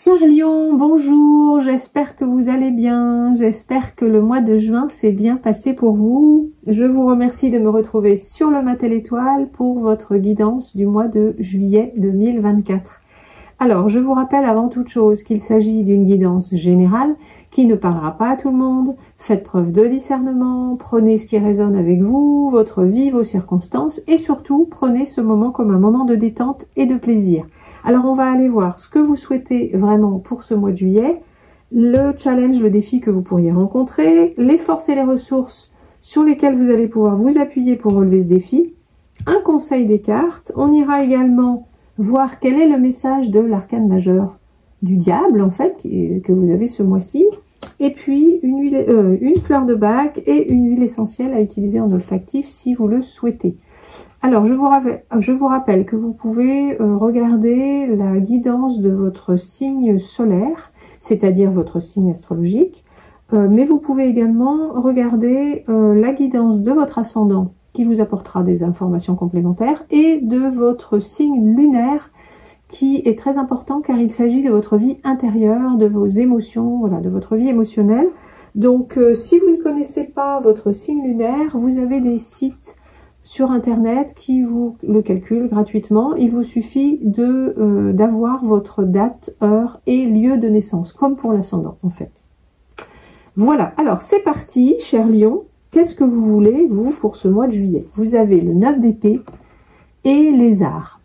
Chers lions, bonjour, j'espère que vous allez bien, j'espère que le mois de juin s'est bien passé pour vous. Je vous remercie de me retrouver sur le Matel Étoile pour votre guidance du mois de juillet 2024. Alors, je vous rappelle avant toute chose qu'il s'agit d'une guidance générale qui ne parlera pas à tout le monde. Faites preuve de discernement, prenez ce qui résonne avec vous, votre vie, vos circonstances et surtout, prenez ce moment comme un moment de détente et de plaisir. Alors, on va aller voir ce que vous souhaitez vraiment pour ce mois de juillet, le challenge, le défi que vous pourriez rencontrer, les forces et les ressources sur lesquelles vous allez pouvoir vous appuyer pour relever ce défi, un conseil des cartes. On ira également voir quel est le message de l'arcane majeur du diable, en fait, que vous avez ce mois-ci. Et puis, une fleur de bac et une huile essentielle à utiliser en olfactif si vous le souhaitez. Alors, je vous rappelle que vous pouvez regarder la guidance de votre signe solaire, c'est-à-dire votre signe astrologique, mais vous pouvez également regarder la guidance de votre ascendant, qui vous apportera des informations complémentaires, et de votre signe lunaire, qui est très important car il s'agit de votre vie intérieure, de vos émotions, voilà, de votre vie émotionnelle. Donc, si vous ne connaissez pas votre signe lunaire, vous avez des sites sur internet qui vous le calculent gratuitement. Il vous suffit d'avoir votre date, heure et lieu de naissance, comme pour l'ascendant en fait. Voilà, alors c'est parti, chers lions. Qu'est-ce que vous voulez, vous, pour ce mois de juillet? Vous avez le 9 d'épée et les arts.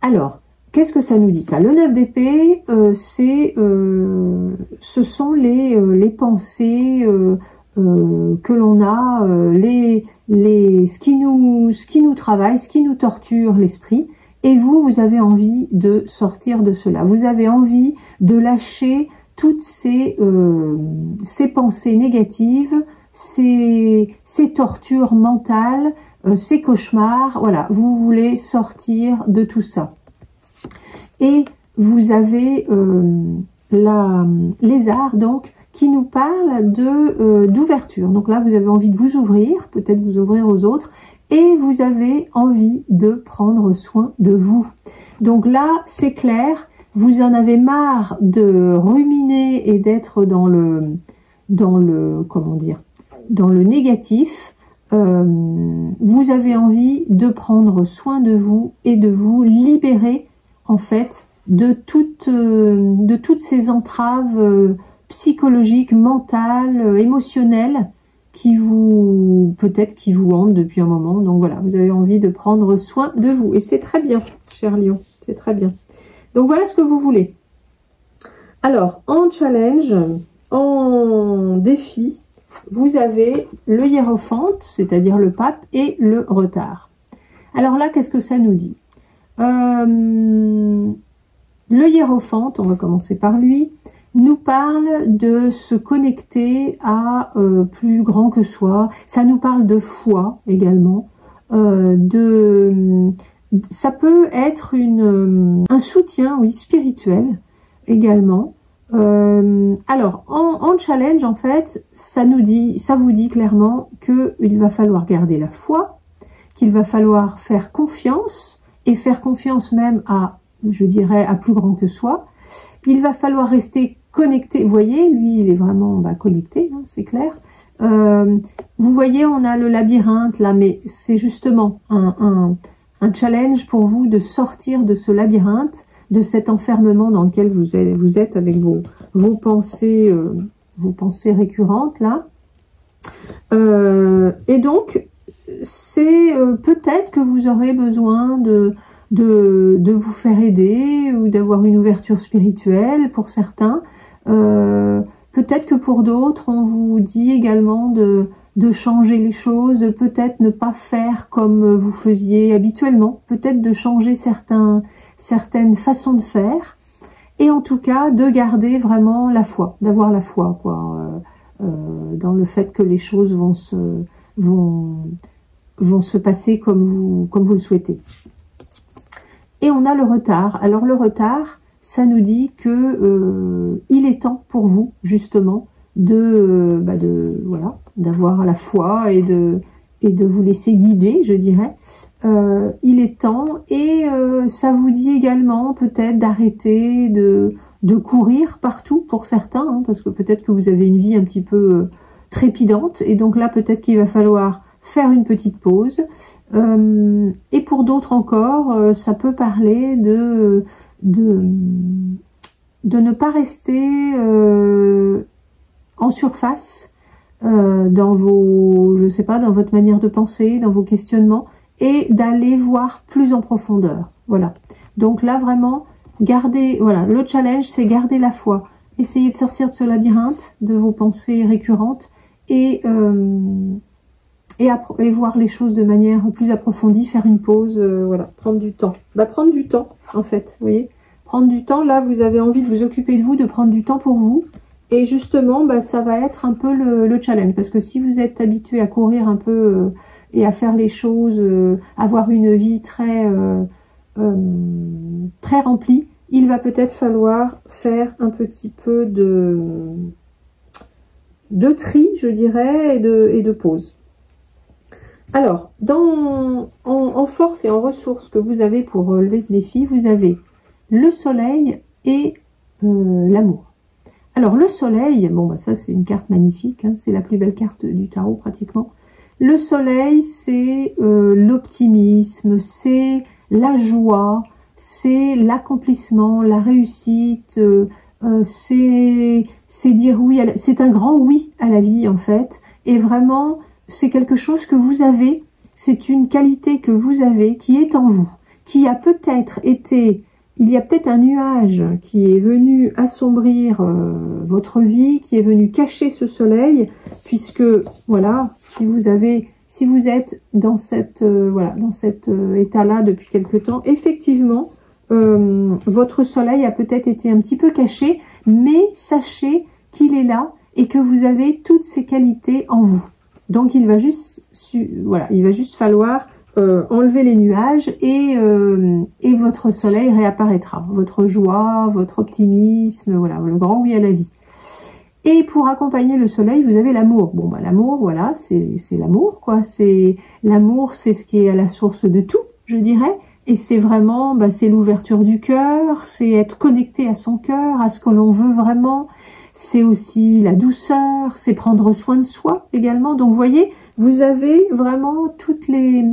Alors, qu'est-ce que ça nous dit ça? Le 9 d'épée, ce sont les pensées que l'on a, ce qui nous travaille, ce qui nous torture l'esprit. Et vous avez envie de sortir de cela. Vous avez envie de lâcher toutes ces pensées négatives, ces tortures mentales, ces cauchemars, voilà, vous voulez sortir de tout ça. Et vous avez les arts, donc, qui nous parlent d'ouverture. Donc là, vous avez envie de vous ouvrir, peut-être vous ouvrir aux autres, et vous avez envie de prendre soin de vous. Donc là, c'est clair, vous en avez marre de ruminer et d'être dans le négatif. Vous avez envie de prendre soin de vous et de vous libérer en fait de toutes ces entraves psychologiques, mentales, émotionnelles qui vous hantent depuis un moment. Donc voilà, vous avez envie de prendre soin de vous et c'est très bien, cher lion, c'est très bien. Donc voilà ce que vous voulez. Alors en challenge, en défi, vous avez le hiérophante, c'est-à-dire le pape, et le retard. Alors là, qu'est-ce que ça nous dit? Le hiérophante, on va commencer par lui, nous parle de se connecter à plus grand que soi. Ça nous parle de foi également. Ça peut être un soutien, oui, spirituel également. Alors, en challenge, en fait, ça vous dit clairement qu'il va falloir garder la foi, qu'il va falloir faire confiance, et faire confiance même je dirais, à plus grand que soi. Il va falloir rester connecté. Vous voyez, lui, il est vraiment connecté, hein, c'est clair. Vous voyez, on a le labyrinthe là, mais c'est justement un challenge pour vous de sortir de ce labyrinthe, de cet enfermement dans lequel vous êtes avec vos pensées récurrentes là. Et donc, c'est peut-être que vous aurez besoin de vous faire aider ou d'avoir une ouverture spirituelle pour certains. Peut-être que pour d'autres, on vous dit également de changer les choses, peut-être ne pas faire comme vous faisiez habituellement, peut-être de changer certaines façons de faire, et en tout cas de garder vraiment la foi, d'avoir la foi, quoi, dans le fait que les choses vont se passer comme vous le souhaitez. Et on a le retard. Alors le retard, ça nous dit que il est temps pour vous justement d'avoir la foi et de vous laisser guider, je dirais. Il est temps, et ça vous dit également peut-être d'arrêter de de courir partout pour certains, hein, parce que peut-être que vous avez une vie un petit peu trépidante, et donc là peut-être qu'il va falloir faire une petite pause. Et pour d'autres encore, ça peut parler de ne pas rester en surface dans vos, je sais pas, dans votre manière de penser, dans vos questionnements, et d'aller voir plus en profondeur. Voilà. Donc là vraiment, gardez, voilà, le challenge c'est garder la foi. Essayez de sortir de ce labyrinthe de vos pensées récurrentes et voir les choses de manière plus approfondie, faire une pause, voilà, prendre du temps. Prendre du temps, en fait, vous voyez. Prendre du temps, là, vous avez envie de vous occuper de vous, de prendre du temps pour vous. Et justement, ça va être un peu le challenge. Parce que si vous êtes habitué à courir un peu et à faire les choses, avoir une vie très remplie, il va peut-être falloir faire un petit peu de tri, je dirais, et de pause. Alors, en force et en ressources que vous avez pour relever ce défi, vous avez le soleil et l'amour. Alors, le soleil, bon, ça c'est une carte magnifique, hein, c'est la plus belle carte du tarot pratiquement. Le soleil, c'est l'optimisme, c'est la joie, c'est l'accomplissement, la réussite, c'est dire oui, c'est un grand oui à la vie en fait, et vraiment c'est quelque chose que vous avez, c'est une qualité que vous avez qui est en vous, qui a peut-être été, il y a peut-être un nuage qui est venu assombrir votre vie, qui est venu cacher ce soleil, puisque voilà, si vous êtes dans cet état-là depuis quelque temps, effectivement, votre soleil a peut-être été un petit peu caché, mais sachez qu'il est là et que vous avez toutes ces qualités en vous. Donc il va juste falloir enlever les nuages et votre soleil réapparaîtra. Votre joie, votre optimisme, voilà, le grand oui à la vie. Et pour accompagner le soleil, vous avez l'amour. Bon, l'amour, voilà, c'est l'amour, quoi. L'amour, c'est ce qui est à la source de tout, je dirais. Et c'est vraiment, c'est l'ouverture du cœur, c'est être connecté à son cœur, à ce que l'on veut vraiment. C'est aussi la douceur, c'est prendre soin de soi également. Donc, vous voyez, vous avez vraiment toutes les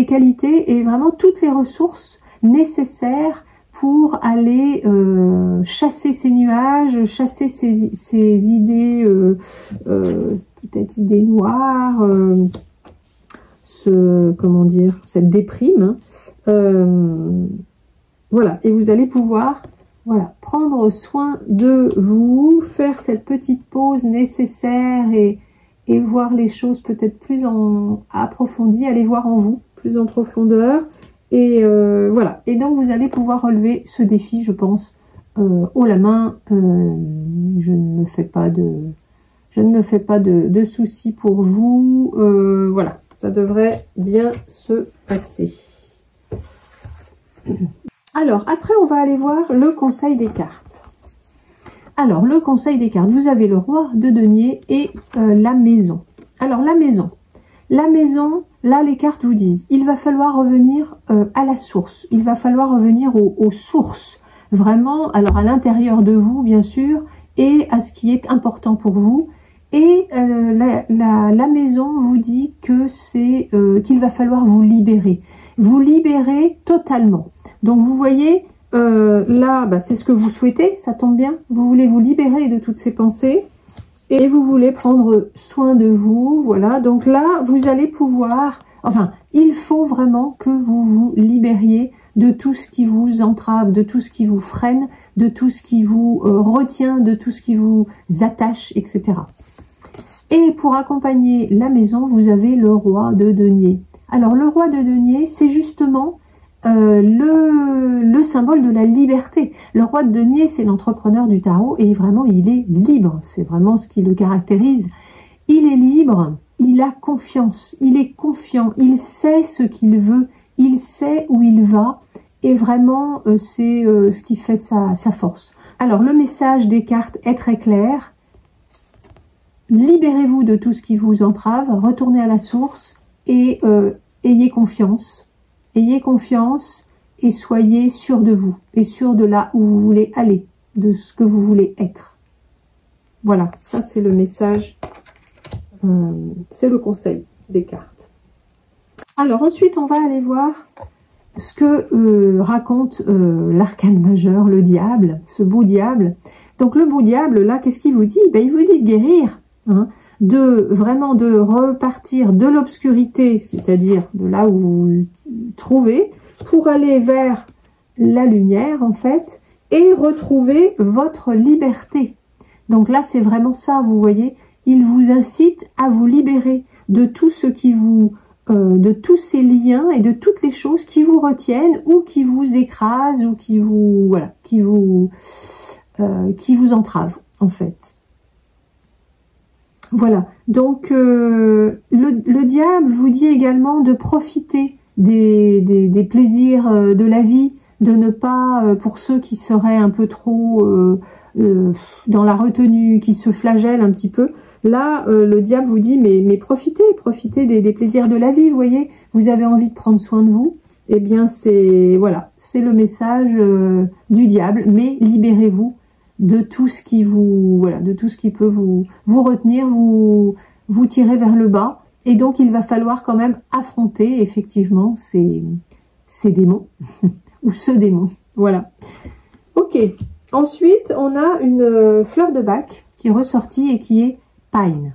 qualités et vraiment toutes les ressources nécessaires pour aller chasser ces nuages, chasser ces idées, peut-être idées noires, cette déprime. Voilà, et vous allez pouvoir prendre soin de vous, faire cette petite pause nécessaire et voir les choses peut-être plus approfondies, aller voir en vous, plus en profondeur. Et voilà, et donc vous allez pouvoir relever ce défi, je pense, haut la main. Je ne me fais pas de soucis pour vous. Voilà, ça devrait bien se passer. Alors, après, on va aller voir le conseil des cartes. Alors, le conseil des cartes, vous avez le roi de denier et la maison. Alors, la maison, là, les cartes vous disent, il va falloir revenir à la source. Il va falloir revenir aux sources. Vraiment, alors à l'intérieur de vous, bien sûr, et à ce qui est important pour vous. Et la maison vous dit que c'est qu'il va falloir vous libérer totalement. Donc vous voyez, là, c'est ce que vous souhaitez, ça tombe bien. Vous voulez vous libérer de toutes ces pensées et vous voulez prendre soin de vous, voilà. Donc là, vous allez pouvoir, il faut vraiment que vous vous libériez de tout ce qui vous entrave, de tout ce qui vous freine, de tout ce qui vous retient, de tout ce qui vous attache, etc. Et pour accompagner la maison, vous avez le roi de denier. Alors le roi de denier, c'est justement le symbole de la liberté. Le roi de denier, c'est l'entrepreneur du tarot et vraiment il est libre. C'est vraiment ce qui le caractérise. Il est libre, il a confiance, il est confiant, il sait ce qu'il veut, il sait où il va et vraiment c'est ce qui fait sa force. Alors le message des cartes est très clair. Libérez-vous de tout ce qui vous entrave, retournez à la source et ayez confiance. Ayez confiance et soyez sûr de vous et sûr de là où vous voulez aller, de ce que vous voulez être. Voilà, ça c'est le message, c'est le conseil des cartes. Alors ensuite, on va aller voir ce que raconte l'arcane majeur, le diable, ce beau diable. Donc le beau diable, là, qu'est-ce qu'il vous dit? Ben, il vous dit de guérir, hein, vraiment de repartir de l'obscurité, c'est-à-dire de là où vous vous trouvez, pour aller vers la lumière, en fait, et retrouver votre liberté. Donc là, c'est vraiment ça, vous voyez, il vous incite à vous libérer de tout ce qui vous... de tous ces liens et de toutes les choses qui vous retiennent ou qui vous écrasent ou qui vous... voilà, qui vous entravent, en fait. Voilà, donc le diable vous dit également de profiter des plaisirs de la vie, de ne pas, pour ceux qui seraient un peu trop dans la retenue, qui se flagellent un petit peu, là le diable vous dit mais profitez des plaisirs de la vie, vous voyez, vous avez envie de prendre soin de vous, eh bien c'est voilà, c'est le message du diable, mais libérez-vous de tout ce qui vous voilà, de tout ce qui peut vous retenir, vous tirer vers le bas. Et donc, il va falloir quand même affronter, effectivement, ces démons, ou ce démon. Voilà. Ok. Ensuite, on a une fleur de bac qui est ressortie et qui est Pine.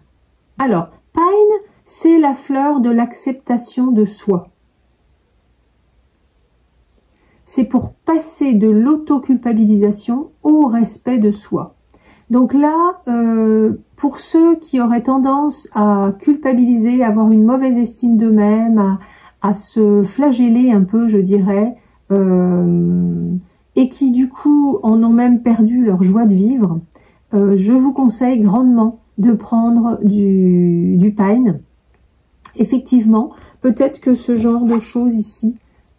Alors, Pine, c'est la fleur de l'acceptation de soi. C'est pour passer de l'autoculpabilisation au respect de soi. Donc là, pour ceux qui auraient tendance à culpabiliser, à avoir une mauvaise estime d'eux-mêmes, à se flageller un peu, je dirais, et qui du coup en ont même perdu leur joie de vivre, je vous conseille grandement de prendre du Pine. Effectivement, peut-être que ce genre de choses ici,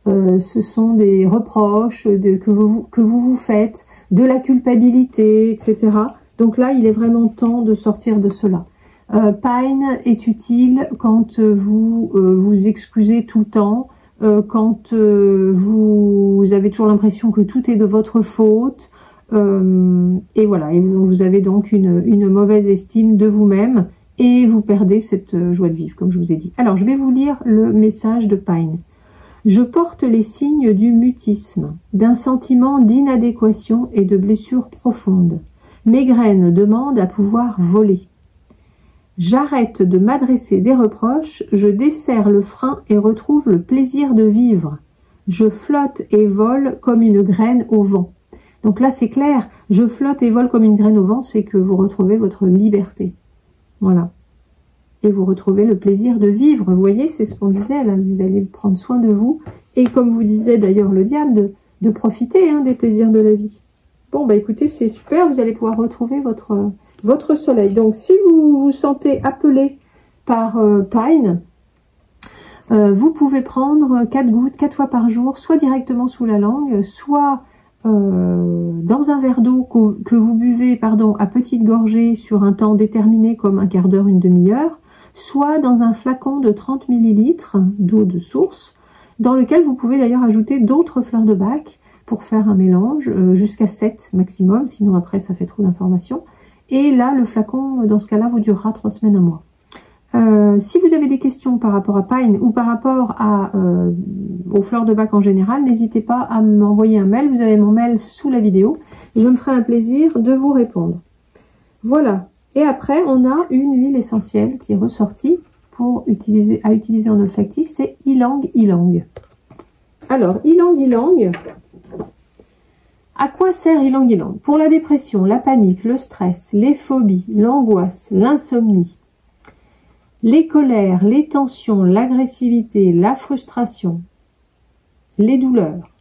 ce sont des reproches que vous faites, de la culpabilité, etc. Donc là, il est vraiment temps de sortir de cela. Pine est utile quand vous vous excusez tout le temps, quand vous avez toujours l'impression que tout est de votre faute, et voilà, et vous avez donc une mauvaise estime de vous-même, et vous perdez cette joie de vivre, comme je vous ai dit. Alors, je vais vous lire le message de Pine. Je porte les signes du mutisme, d'un sentiment d'inadéquation et de blessures profondes. Mes graines demandent à pouvoir voler. J'arrête de m'adresser des reproches, je desserre le frein et retrouve le plaisir de vivre. Je flotte et vole comme une graine au vent. Donc là, c'est clair, je flotte et vole comme une graine au vent, c'est que vous retrouvez votre liberté. Voilà. Et vous retrouvez le plaisir de vivre. Vous voyez, c'est ce qu'on disait, là, vous allez prendre soin de vous. Et comme vous disait d'ailleurs le diable, de profiter des plaisirs de la vie. Bon, bah écoutez, c'est super, vous allez pouvoir retrouver votre soleil. Donc, si vous vous sentez appelé par Pine, vous pouvez prendre 4 gouttes, 4 fois par jour, soit directement sous la langue, soit dans un verre d'eau que vous buvez à petite gorgée sur un temps déterminé, comme un quart d'heure, une demi-heure, soit dans un flacon de 30 ml d'eau de source, dans lequel vous pouvez d'ailleurs ajouter d'autres fleurs de bac pour faire un mélange, jusqu'à 7 maximum, sinon après ça fait trop d'informations. Et là, le flacon, dans ce cas-là, vous durera 3 semaines, 1 mois. Si vous avez des questions par rapport à Pine ou par rapport aux fleurs de bac en général, n'hésitez pas à m'envoyer un mail. Vous avez mon mail sous la vidéo. Et je me ferai un plaisir de vous répondre. Voilà. Et après, on a une huile essentielle qui est ressortie à utiliser en olfactif. C'est Ylang Ylang. Alors, Ylang Ylang. À quoi sert Ylang Ylang? Pour la dépression, la panique, le stress, les phobies, l'angoisse, l'insomnie, les colères, les tensions, l'agressivité, la frustration, les douleurs.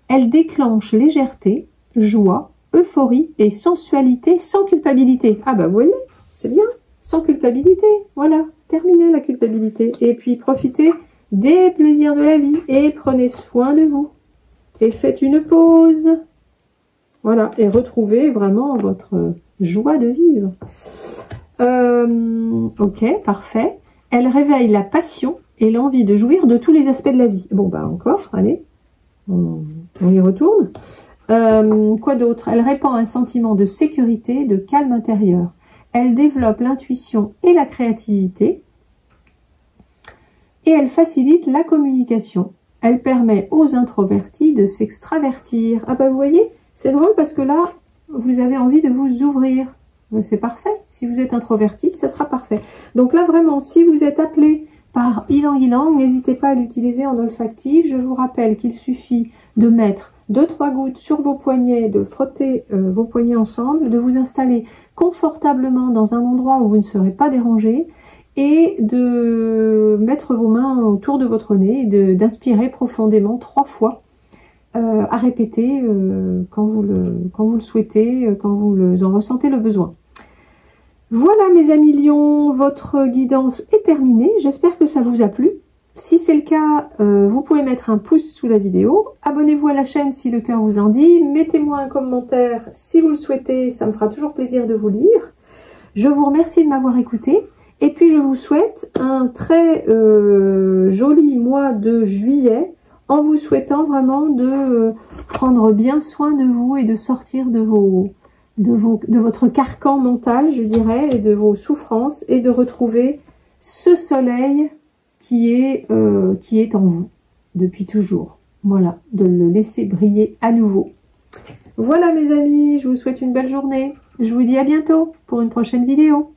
Elle déclenche légèreté, joie, euphorie et sensualité sans culpabilité. Ah bah vous voyez, c'est bien, sans culpabilité, voilà, terminez la culpabilité. Et puis profitez des plaisirs de la vie et prenez soin de vous. Et faites une pause. Voilà, et retrouvez vraiment votre joie de vivre. Ok, parfait. Elle réveille la passion et l'envie de jouir de tous les aspects de la vie. Bon, bah encore, allez. on y retourne. Quoi d'autre? Elle répand un sentiment de sécurité, de calme intérieur. Elle développe l'intuition et la créativité. Et elle facilite la communication. Elle permet aux introvertis de s'extravertir. Ah bah vous voyez, c'est drôle parce que là, vous avez envie de vous ouvrir. C'est parfait. Si vous êtes introverti, ça sera parfait. Donc là, vraiment, si vous êtes appelé par ylang ylang, n'hésitez pas à l'utiliser en olfactif. Je vous rappelle qu'il suffit de mettre 2-3 gouttes sur vos poignets, de frotter vos poignets ensemble, de vous installer confortablement dans un endroit où vous ne serez pas dérangé et de mettre vos mains autour de votre nez et d'inspirer profondément 3 fois à répéter quand vous le souhaitez, quand vous en ressentez le besoin. Voilà mes amis lions, votre guidance est terminée. J'espère que ça vous a plu. Si c'est le cas, vous pouvez mettre un pouce sous la vidéo. Abonnez-vous à la chaîne si le cœur vous en dit. Mettez-moi un commentaire si vous le souhaitez, ça me fera toujours plaisir de vous lire. Je vous remercie de m'avoir écouté. Et puis je vous souhaite un très joli mois de juillet en vous souhaitant vraiment de prendre bien soin de vous et de sortir de votre carcan mental, je dirais, et de vos souffrances et de retrouver ce soleil qui est en vous depuis toujours. Voilà, de le laisser briller à nouveau. Voilà mes amis, je vous souhaite une belle journée. Je vous dis à bientôt pour une prochaine vidéo.